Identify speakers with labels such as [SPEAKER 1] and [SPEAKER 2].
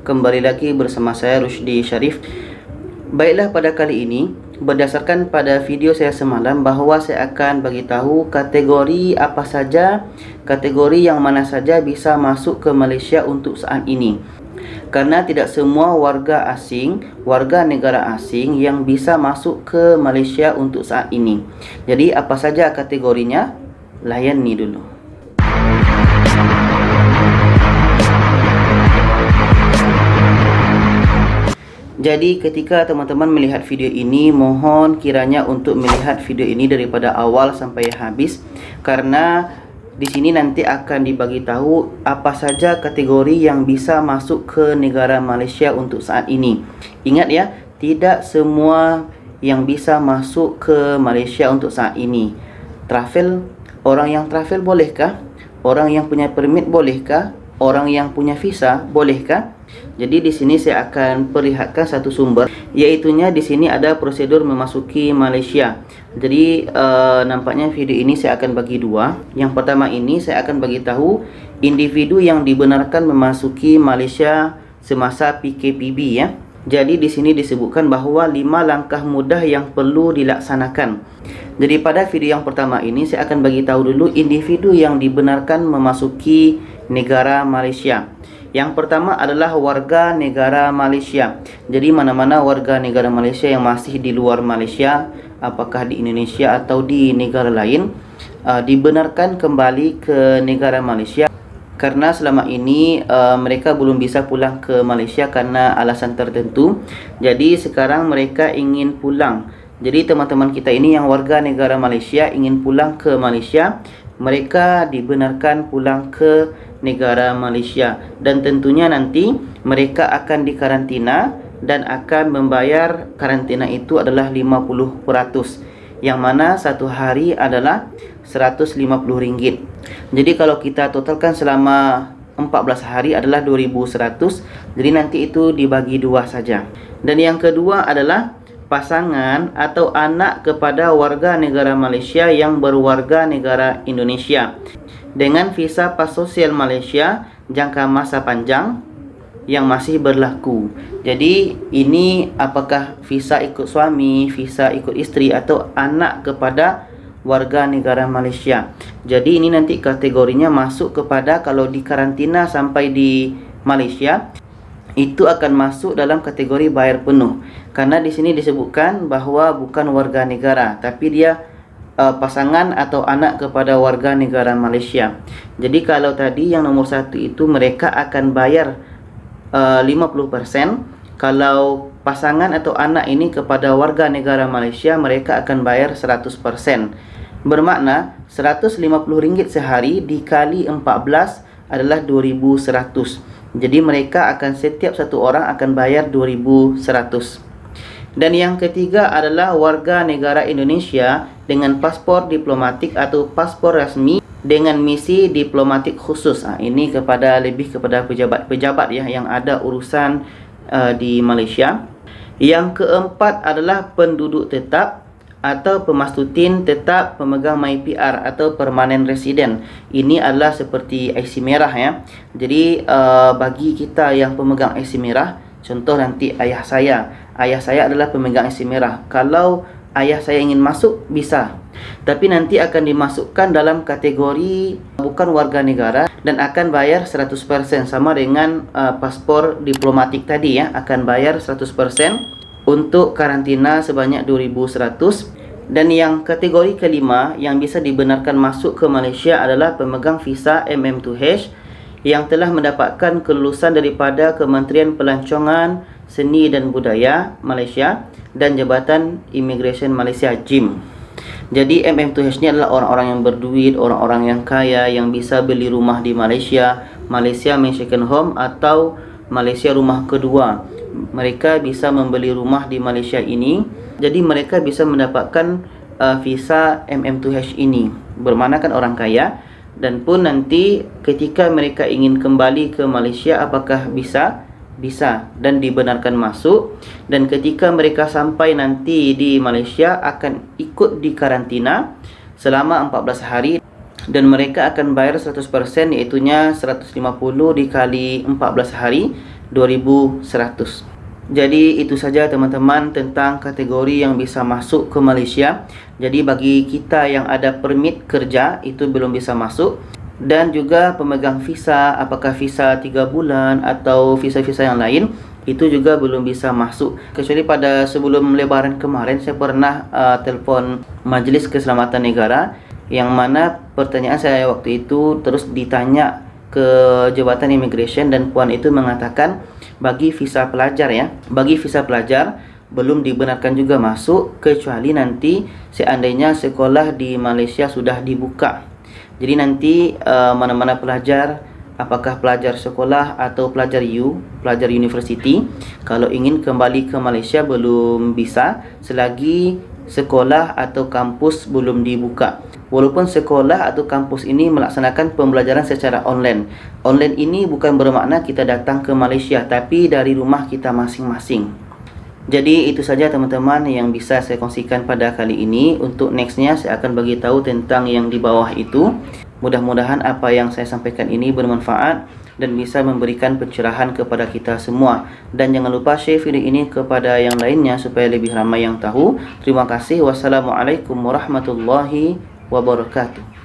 [SPEAKER 1] kembali lagi bersama saya Rusdi Syarif. Baiklah, pada kali ini berdasarkan pada video saya semalam bahawa saya akan bagi tahu kategori apa saja, kategori yang mana saja bisa masuk ke Malaysia untuk saat ini. Karena tidak semua warga asing, warga negara asing yang bisa masuk ke Malaysia untuk saat ini. Jadi apa saja kategorinya? Layan ni dulu. Jadi ketika teman-teman melihat video ini, mohon kiranya untuk melihat video ini daripada awal sampai habis, karena di sini nanti akan dibagi tahu apa saja kategori yang bisa masuk ke negara Malaysia untuk saat ini. Ingat ya, tidak semua yang bisa masuk ke Malaysia untuk saat ini. Travel, orang yang travel bolehkah? Orang yang punya permit bolehkah? Orang yang punya visa bolehkah? Jadi di sini saya akan perlihatkan satu sumber, yaitunya di sini ada prosedur memasuki Malaysia. Jadi nampaknya video ini saya akan bagi dua. Yang pertama ini saya akan bagi tahu individu yang dibenarkan memasuki Malaysia semasa PKPB ya. Jadi di sini disebutkan bahawa 5 langkah mudah yang perlu dilaksanakan. Jadi pada video yang pertama ini saya akan bagi tahu dulu individu yang dibenarkan memasuki negara Malaysia. Yang pertama adalah warga negara Malaysia. Jadi mana-mana warga negara Malaysia yang masih di luar Malaysia, apakah di Indonesia atau di negara lain, dibenarkan kembali ke negara Malaysia. Karena selama ini mereka belum bisa pulang ke Malaysia karena alasan tertentu. Jadi sekarang mereka ingin pulang. Jadi teman-teman kita ini yang warga negara Malaysia ingin pulang ke Malaysia, mereka dibenarkan pulang ke negara Malaysia. Dan tentunya nanti mereka akan dikarantina dan akan membayar karantina itu adalah 50%, yang mana satu hari adalah RM150. Jadi kalau kita totalkan selama 14 hari adalah 2.100. Jadi nanti itu dibagi dua saja. Dan yang kedua adalah pasangan atau anak kepada warga negara Malaysia yang berwarga negara Indonesia dengan visa pas sosial Malaysia jangka masa panjang yang masih berlaku. Jadi ini apakah visa ikut suami, visa ikut isteri, atau anak kepada warga negara Malaysia. Jadi ini nanti kategorinya masuk kepada, kalau dikarantina sampai di Malaysia, itu akan masuk dalam kategori bayar penuh. Karena di sini disebutkan bahawa bukan warga negara, tapi dia pasangan atau anak kepada warga negara Malaysia. Jadi kalau tadi yang nomor 1 itu mereka akan bayar 50%. Kalau pasangan atau anak ini kepada warga negara Malaysia, mereka akan bayar 100%. Bermakna RM150 sehari dikali 14 adalah 2.100. Jadi mereka akan, setiap satu orang akan bayar 2.100. Dan yang ketiga adalah warga negara Indonesia dengan paspor diplomatik atau paspor rasmi dengan misi diplomatik khusus. Ini lebih kepada pejabat-pejabat ya yang ada urusan di Malaysia. Yang keempat adalah penduduk tetap atau pemastutin tetap pemegang MyPR atau permanent resident. Ini adalah seperti IC merah ya. Jadi bagi kita yang pemegang IC merah, contoh nanti ayah saya adalah pemegang IC merah. Kalau ayah saya ingin masuk, bisa. Tapi nanti akan dimasukkan dalam kategori bukan warga negara dan akan bayar 100%, sama dengan paspor diplomatik tadi ya, akan bayar 100% untuk karantina sebanyak 2.100. Dan yang kategori kelima yang bisa dibenarkan masuk ke Malaysia adalah pemegang visa MM2H yang telah mendapatkan kelulusan daripada Kementerian Pelancongan Seni dan Budaya Malaysia dan Jabatan Imigresen Malaysia JIM. Jadi MM2H ni adalah orang-orang yang berduit, orang-orang yang kaya yang bisa beli rumah di Malaysia, Malaysia main second home atau Malaysia rumah kedua. Mereka bisa membeli rumah di Malaysia ini. Jadi mereka bisa mendapatkan visa MM2H ini. Bermakna kan orang kaya. Dan pun nanti ketika mereka ingin kembali ke Malaysia, apakah bisa? Bisa dan dibenarkan masuk. Dan ketika mereka sampai nanti di Malaysia akan ikut dikarantina selama 14 hari. Dan mereka akan bayar 100%, iaitunya 150 dikali 14 hari 2100. Jadi itu saja teman-teman tentang kategori yang bisa masuk ke Malaysia. Jadi bagi kita yang ada permit kerja itu belum bisa masuk, dan juga pemegang visa, apakah visa 3 bulan atau visa-visa yang lain, itu juga belum bisa masuk. Kecuali pada sebelum lebaran kemarin saya pernah telefon Majlis Keselamatan Negara, yang mana pertanyaan saya waktu itu terus ditanya ke Jabatan Immigration, dan puan itu mengatakan bagi visa pelajar ya, bagi visa pelajar belum dibenarkan juga masuk kecuali nanti seandainya sekolah di Malaysia sudah dibuka. Jadi nanti mana-mana pelajar, apakah pelajar sekolah atau pelajar pelajar universiti, kalau ingin kembali ke Malaysia belum bisa selagi sekolah atau kampus belum dibuka. Walaupun sekolah atau kampus ini melaksanakan pembelajaran secara online. Online ini bukan bermakna kita datang ke Malaysia, tapi dari rumah kita masing-masing. Jadi itu saja teman-teman yang bisa saya kongsikan pada kali ini. Untuk nextnya saya akan bagi tahu tentang yang di bawah itu. Mudah-mudahan apa yang saya sampaikan ini bermanfaat dan bisa memberikan pencerahan kepada kita semua. Dan jangan lupa share video ini kepada yang lainnya supaya lebih ramai yang tahu. Terima kasih. Wassalamualaikum warahmatullahi wabarakatuh.